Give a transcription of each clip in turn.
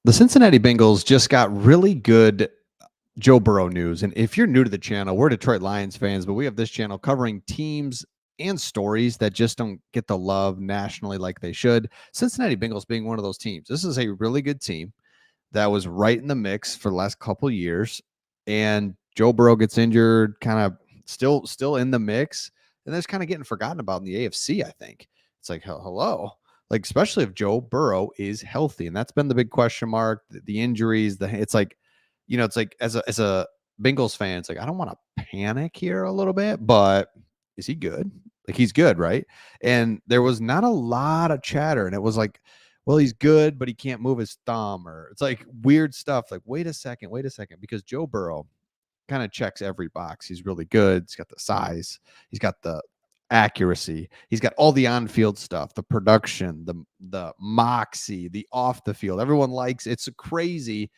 The Cincinnati Bengals just got really good Joe Burrow news. And if you're new to the channel, we're Detroit Lions fans, but we have this channel covering teams and stories that just don't get the love nationally like they should. Cincinnati Bengals being one of those teams. This is a really good team that was right in the mix for the last couple of years. And Joe Burrow gets injured, kind of still in the mix. And that's kind of getting forgotten about in the AFC, I think. It's like, hello. Like, especially if Joe Burrow is healthy. And that's been the big question mark. The injuries, it's like, it's like as a Bengals fan, it's like, I don't want to panic here a little bit, but is he good? Like, he's good, right? And there was not a lot of chatter. And it was like, well, he's good, but he can't move his thumb, or it's like weird stuff. Like, wait a second, because Joe Burrow kind of checks every box. He's really good. He's got the size, he's got the accuracy, he's got all the on-field stuff, the production, the moxie, the off the field. Everyone likes it's crazy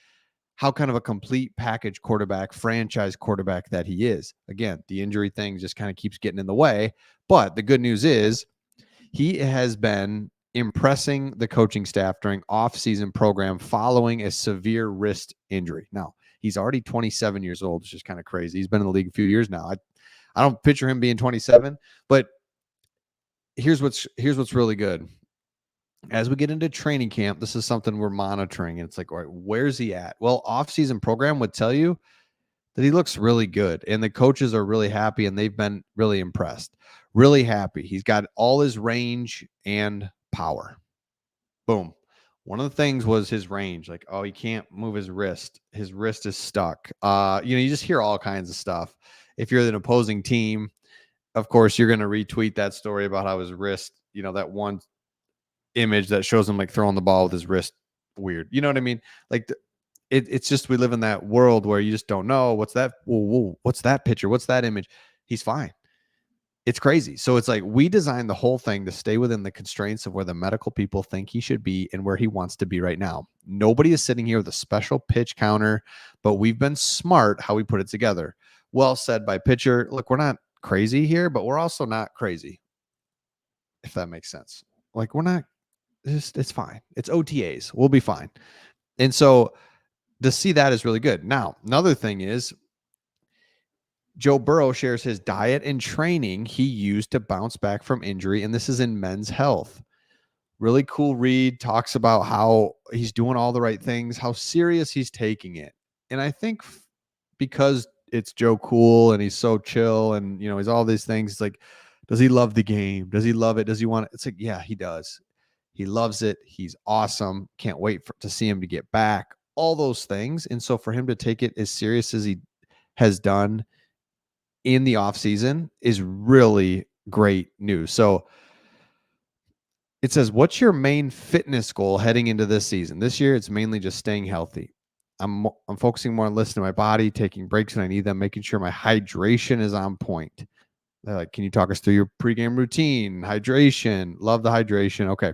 how kind of a complete package quarterback, franchise quarterback that he is. Again, the injury thing just kind of keeps getting in the way. But the good news is he has been impressing the coaching staff during off-season program following a severe wrist injury. Now, he's already 27 years old, which is kind of crazy. He's been in the league a few years now. I don't picture him being 27, but here's what's really good. As we get into training camp, this is something we're monitoring. And it's like, all right, where's he at? Well, off-season program would tell you that he looks really good. And the coaches are really happy, and they've been really impressed. Really happy. He's got all his range and power. Boom. One of the things was his range. Like, oh, he can't move his wrist. His wrist is stuck. You just hear all kinds of stuff. If you're an opposing team, of course, you're going to retweet that story about how his wrist, that one image that shows him like throwing the ball with his wrist weird. You know what I mean? Like it's just we live in that world where you just don't know what's that. Whoa, what's that picture? What's that image? He's fine. It's crazy. So it's like we designed the whole thing to stay within the constraints of where the medical people think he should be and where he wants to be right now. Nobody is sitting here with a special pitch counter, but we've been smart how we put it together. Well said by pitcher. Look, we're not crazy here, but we're also not crazy, if that makes sense. Like we're not. It's fine. It's OTAs. We'll be fine. And so to see that is really good. Now, another thing is Joe Burrow shares his diet and training he used to bounce back from injury, and this is in Men's Health. Really cool read, talks about how he's doing all the right things, how serious he's taking it. And I think because it's Joe Cool and he's so chill and, he's all these things, it's like, does he love the game? Does he love it? Does he want it? It's like, yeah, he does. He loves it. He's awesome. Can't wait to see him to get back, all those things. And so for him to take it as serious as he has done in the offseason is really great news. So it says, what's your main fitness goal heading into this season? This year, it's mainly just staying healthy. I'm focusing more on listening to my body, taking breaks when I need them, making sure my hydration is on point. They're like, can you talk us through your pregame routine, hydration? Love the hydration. Okay.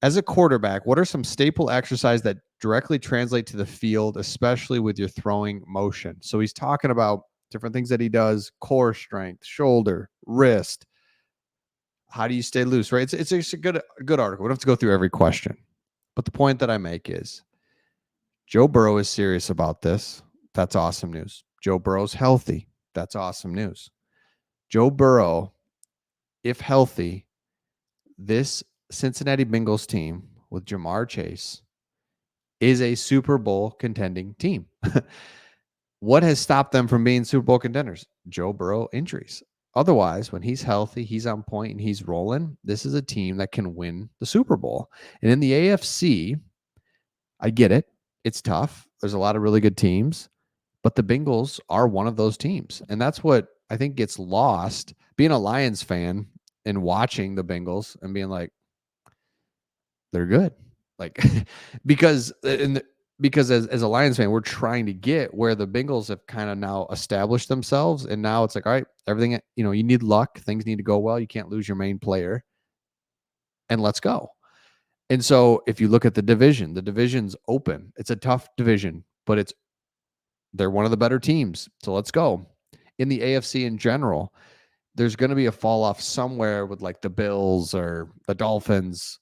As a quarterback, what are some staple exercises that directly translate to the field, especially with your throwing motion? So he's talking about different things that he does: core strength, shoulder, wrist. How do you stay loose, right? It's a good article. We don't have to go through every question. But the point that I make is Joe Burrow is serious about this. That's awesome news. Joe Burrow's healthy. That's awesome news. Joe Burrow, if healthy, this Cincinnati Bengals team with Jamar Chase is a Super Bowl contending team. What has stopped them from being Super Bowl contenders? Joe Burrow injuries. Otherwise, when he's healthy, he's on point and he's rolling, this is a team that can win the Super Bowl. And in the AFC, I get it. It's tough. There's a lot of really good teams, but the Bengals are one of those teams. And that's what I think gets lost. Being a Lions fan and watching the Bengals and being like, they're good. Like, because as a Lions fan, we're trying to get where the Bengals have kind of now established themselves. And now it's like, all right, everything, you need luck. Things need to go well. You can't lose your main player. And let's go. And so if you look at the division's open. It's a tough division, but they're one of the better teams. So let's go. In the AFC in general, there's going to be a fall off somewhere with like the Bills or the Dolphins.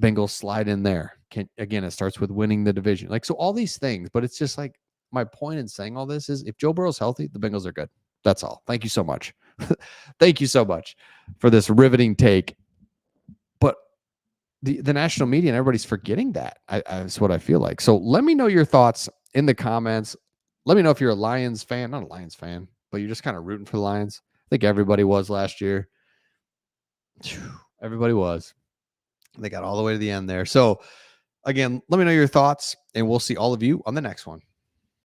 Bengals slide in there. It starts with winning the division. Like, so all these things, but it's just like, my point in saying all this is if Joe Burrow's healthy, the Bengals are good. That's all. Thank you so much. Thank you so much for this riveting take. But the national media and everybody's forgetting that. That's what I feel like. So let me know your thoughts in the comments. Let me know if you're a Lions fan, not a Lions fan, but you're just kind of rooting for the Lions. I think everybody was last year. Everybody was. They got all the way to the end there. So again, let me know your thoughts, and we'll see all of you on the next one.